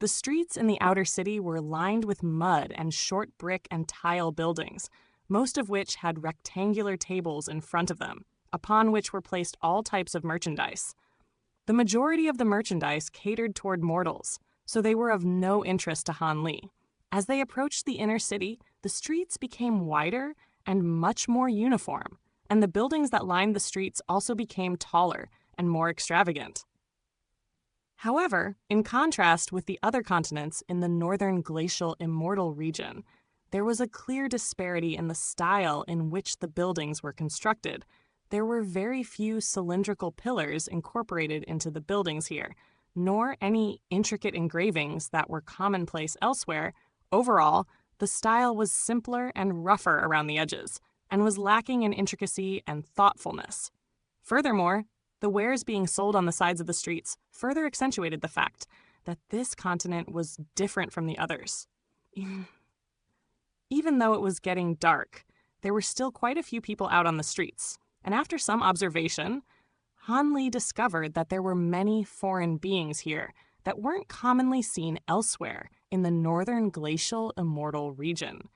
The streets in the outer city were lined with mud and short brick and tile buildings, most of which had rectangular tables in front of them, upon which were placed all types of merchandise. The majority of the merchandise catered toward mortals, so they were of no interest to Han Li. As they approached the inner city, the streets became wider and much more uniform, and the buildings that lined the streets also became taller and more extravagant. However, in contrast with the other continents in the northern glacial Immortal region, there was a clear disparity in the style in which the buildings were constructed. There were very few cylindrical pillars incorporated into the buildings here, nor any intricate engravings that were commonplace elsewhere. Overall, the style was simpler and rougher around the edges, and was lacking in intricacy and thoughtfulness. Furthermore, the wares being sold on the sides of the streets further accentuated the fact that this continent was different from the others. Even though it was getting dark, there were still quite a few people out on the streets, and after some observation, Han Li discovered that there were many foreign beings here that weren't commonly seen elsewhere in the northern glacial Immortal region.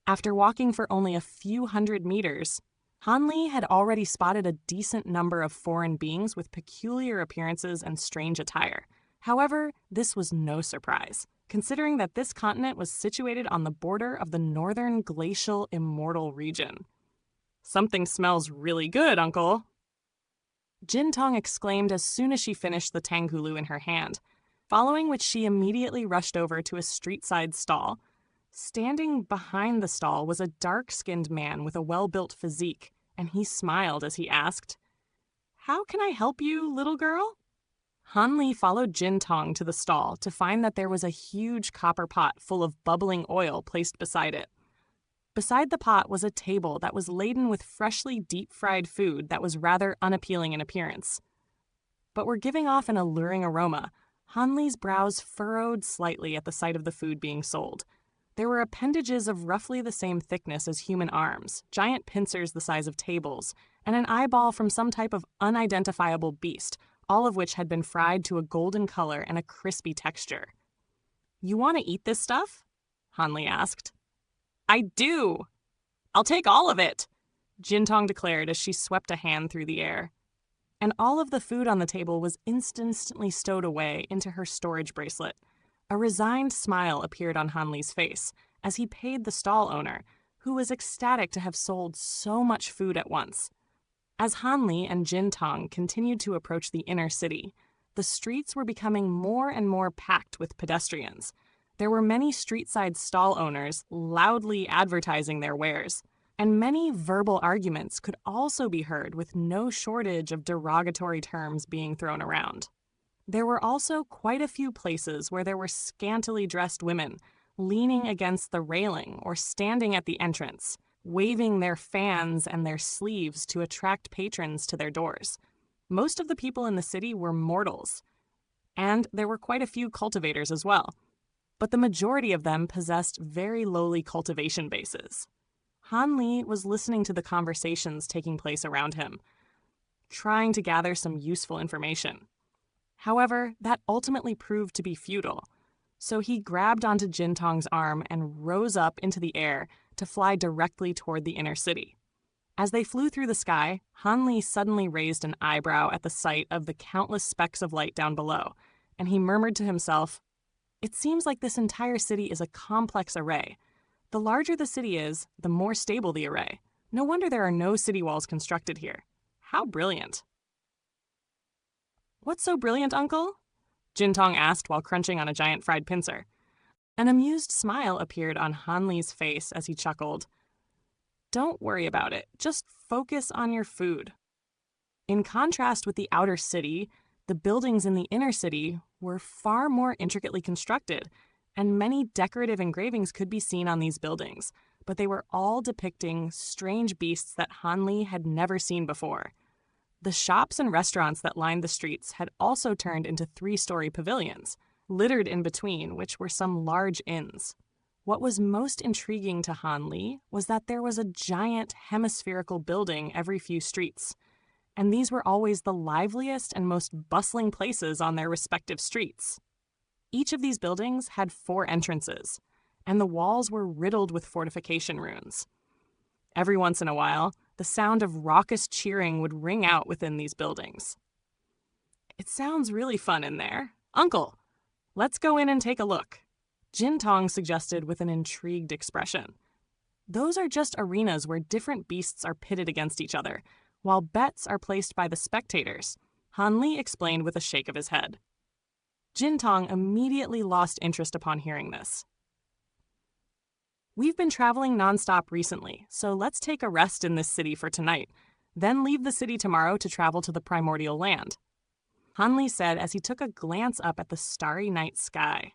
After walking for only a few hundred meters, Han Li had already spotted a decent number of foreign beings with peculiar appearances and strange attire. However, this was no surprise, considering that this continent was situated on the border of the northern glacial Immortal region. "Something smells really good, Uncle," Jin Tong exclaimed as soon as she finished the tangulu in her hand, following which she immediately rushed over to a street-side stall. Standing behind the stall was a dark-skinned man with a well-built physique, and he smiled as he asked, "How can I help you, little girl?" Han Li followed Jin Tong to the stall to find that there was a huge copper pot full of bubbling oil placed beside it. Beside the pot was a table that was laden with freshly deep-fried food that was rather unappealing in appearance. But were giving off an alluring aroma. Han Li's brows furrowed slightly at the sight of the food being sold. There were appendages of roughly the same thickness as human arms, giant pincers the size of tables, and an eyeball from some type of unidentifiable beast, all of which had been fried to a golden color and a crispy texture. "You want to eat this stuff?" Han Li asked. "I do! I'll take all of it!" Jin Tong declared as she swept a hand through the air. And all of the food on the table was instantly stowed away into her storage bracelet. A resigned smile appeared on Han Li's face as he paid the stall owner, who was ecstatic to have sold so much food at once. As Han Li and Jin Tong continued to approach the inner city, the streets were becoming more and more packed with pedestrians. There were many street-side stall owners loudly advertising their wares, and many verbal arguments could also be heard with no shortage of derogatory terms being thrown around. There were also quite a few places where there were scantily dressed women leaning against the railing or standing at the entrance, waving their fans and their sleeves to attract patrons to their doors. Most of the people in the city were mortals, and there were quite a few cultivators as well, but the majority of them possessed very lowly cultivation bases. Han Li was listening to the conversations taking place around him, trying to gather some useful information. However, that ultimately proved to be futile, so he grabbed onto Jin Tong's arm and rose up into the air to fly directly toward the inner city. As they flew through the sky, Han Li suddenly raised an eyebrow at the sight of the countless specks of light down below, and he murmured to himself, "It seems like this entire city is a complex array. The larger the city is, the more stable the array. No wonder there are no city walls constructed here. How brilliant." "What's so brilliant, Uncle?" Jin Tong asked while crunching on a giant fried pincer. An amused smile appeared on Han Li's face as he chuckled. "Don't worry about it. Just focus on your food." In contrast with the outer city, the buildings in the inner city were far more intricately constructed, and many decorative engravings could be seen on these buildings, but they were all depicting strange beasts that Han Li had never seen before. The shops and restaurants that lined the streets had also turned into 3-story pavilions, littered in between which were some large inns. What was most intriguing to Han Li was that there was a giant hemispherical building every few streets, and these were always the liveliest and most bustling places on their respective streets. Each of these buildings had 4 entrances, and the walls were riddled with fortification runes. Every once in a while, the sound of raucous cheering would ring out within these buildings. "It sounds really fun in there. Uncle, let's go in and take a look," Jin Tong suggested with an intrigued expression. "Those are just arenas where different beasts are pitted against each other, while bets are placed by the spectators," Han Li explained with a shake of his head. Jin Tong immediately lost interest upon hearing this. "We've been traveling nonstop recently, so let's take a rest in this city for tonight, then leave the city tomorrow to travel to the primordial land," Han Li said as he took a glance up at the starry night sky.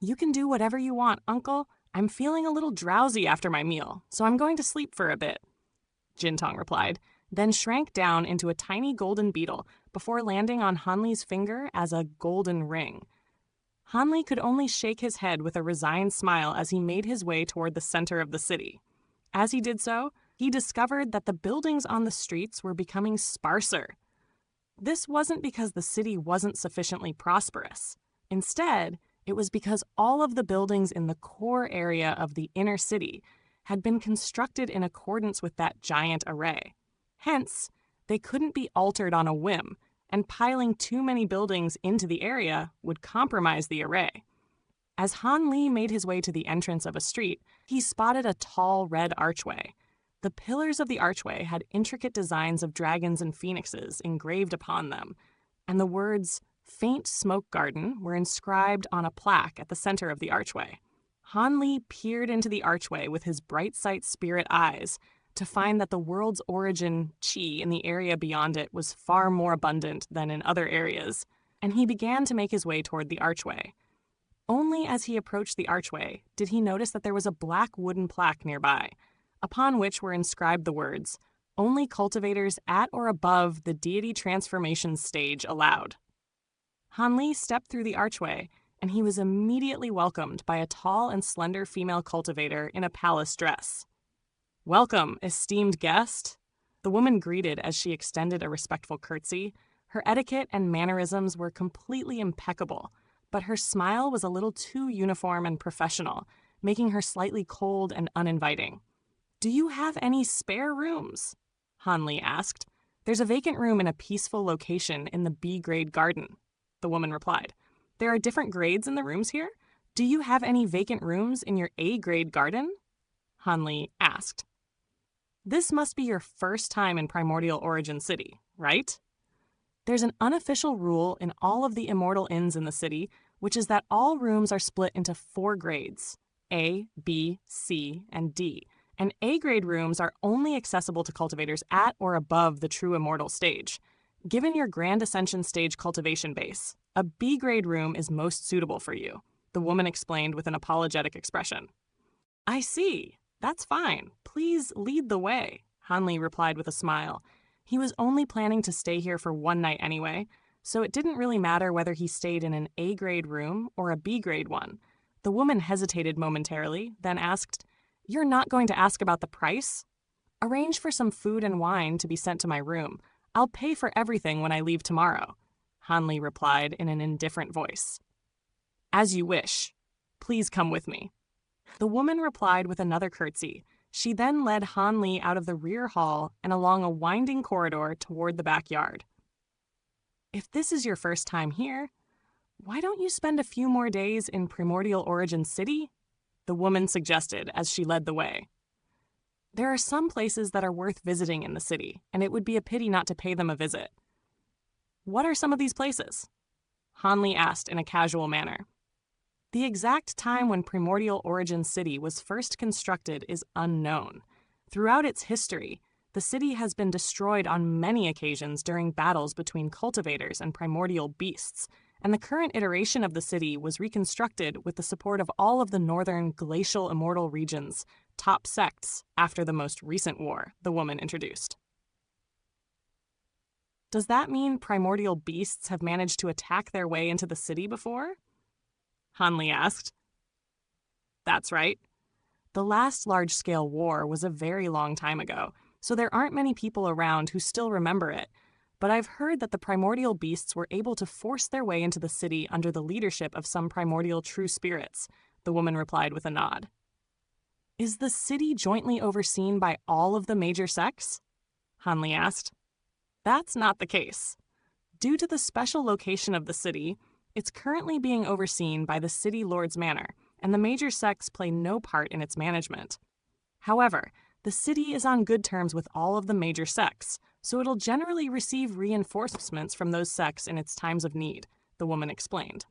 "You can do whatever you want, Uncle. I'm feeling a little drowsy after my meal, so I'm going to sleep for a bit," Jin Tong replied, then shrank down into a tiny golden beetle before landing on Han Li's finger as a golden ring. Han Li could only shake his head with a resigned smile as he made his way toward the center of the city. As he did so, he discovered that the buildings on the streets were becoming sparser. This wasn't because the city wasn't sufficiently prosperous. Instead, it was because all of the buildings in the core area of the inner city had been constructed in accordance with that giant array. Hence, they couldn't be altered on a whim, and piling too many buildings into the area would compromise the array. As Han Li made his way to the entrance of a street, he spotted a tall red archway. The pillars of the archway had intricate designs of dragons and phoenixes engraved upon them, and the words "Faint Smoke Garden" were inscribed on a plaque at the center of the archway. Han Li peered into the archway with his bright sight spirit eyes to find that the world's origin qi in the area beyond it was far more abundant than in other areas, and he began to make his way toward the archway. Only as he approached the archway did he notice that there was a black wooden plaque nearby, upon which were inscribed the words, "Only cultivators at or above the deity transformation stage allowed." Han Li stepped through the archway, and he was immediately welcomed by a tall and slender female cultivator in a palace dress. "Welcome, esteemed guest," the woman greeted as she extended a respectful curtsy. Her etiquette and mannerisms were completely impeccable, but her smile was a little too uniform and professional, making her slightly cold and uninviting. "Do you have any spare rooms?" Han Li asked. "There's a vacant room in a peaceful location in the B-grade garden," the woman replied. "There are different grades in the rooms here. Do you have any vacant rooms in your A-grade garden?" Han Li asked. "This must be your first time in Primordial Origin City, right?" There's an unofficial rule in all of the Immortal Inns in the city, which is that all rooms are split into 4 grades, A, B, C, and D, and A-grade rooms are only accessible to cultivators at or above the true Immortal stage. Given your Grand Ascension stage cultivation base, a B-grade room is most suitable for you, the woman explained with an apologetic expression. "I see. That's fine. Please lead the way," Han Li replied with a smile. He was only planning to stay here for one night anyway, so it didn't really matter whether he stayed in an A-grade room or a B-grade one. The woman hesitated momentarily, then asked, "You're not going to ask about the price? Arrange for some food and wine to be sent to my room. I'll pay for everything when I leave tomorrow," Han Li replied in an indifferent voice. "As you wish. Please come with me." The woman replied with another curtsy. She then led Han Li out of the rear hall and along a winding corridor toward the backyard. "If this is your first time here, why don't you spend a few more days in Primordial Origin City?" the woman suggested as she led the way. "There are some places that are worth visiting in the city, and it would be a pity not to pay them a visit." "What are some of these places?" Han Li asked in a casual manner. The exact time when Primordial Origin City was first constructed is unknown. Throughout its history, the city has been destroyed on many occasions during battles between cultivators and primordial beasts, and the current iteration of the city was reconstructed with the support of all of the northern glacial immortal region's top sects after the most recent war, the woman introduced. "Does that mean primordial beasts have managed to attack their way into the city before?" Han Li asked. "That's right. The last large-scale war was a very long time ago, so there aren't many people around who still remember it. but I've heard that the primordial beasts were able to force their way into the city under the leadership of some primordial true spirits, the woman replied with a nod. Is the city jointly overseen by all of the major sects? Hanli asked. That's not the case. Due to the special location of the city, it's currently being overseen by the City Lord's Manor, and the major sects play no part in its management. However, the city is on good terms with all of the major sects, so it'll generally receive reinforcements from those sects in its times of need, the woman explained.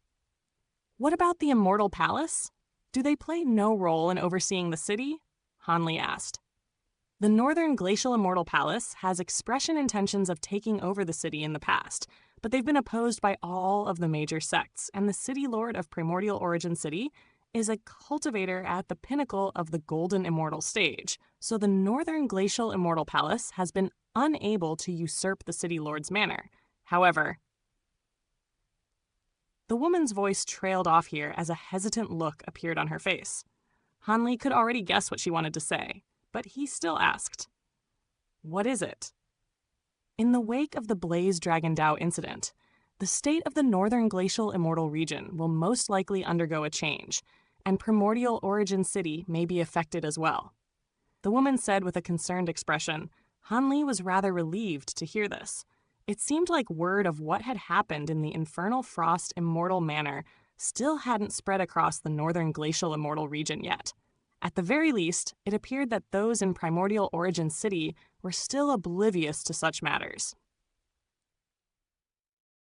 What about the Immortal Palace? Do they play no role in overseeing the city? Hanli asked. The Northern Glacial Immortal Palace has expression intentions of taking over the city in the past, but they've been opposed by all of the major sects, and the City Lord of Primordial Origin City is a cultivator at the pinnacle of the Golden Immortal stage, so the Northern Glacial Immortal Palace has been unable to usurp the City Lord's manor. However, the woman's voice trailed off here as a hesitant look appeared on her face. Hanli could already guess what she wanted to say, but he still asked, "What is it?" In the wake of the Blaze Dragon Dao incident, the state of the Northern Glacial Immortal region will most likely undergo a change, and Primordial Origin City may be affected as well. The woman said with a concerned expression. Hanli was rather relieved to hear this. It seemed like word of what had happened in the Infernal Frost Immortal Manor still hadn't spread across the Northern Glacial Immortal region yet. At the very least, it appeared that those in Primordial Origin City were still oblivious to such matters.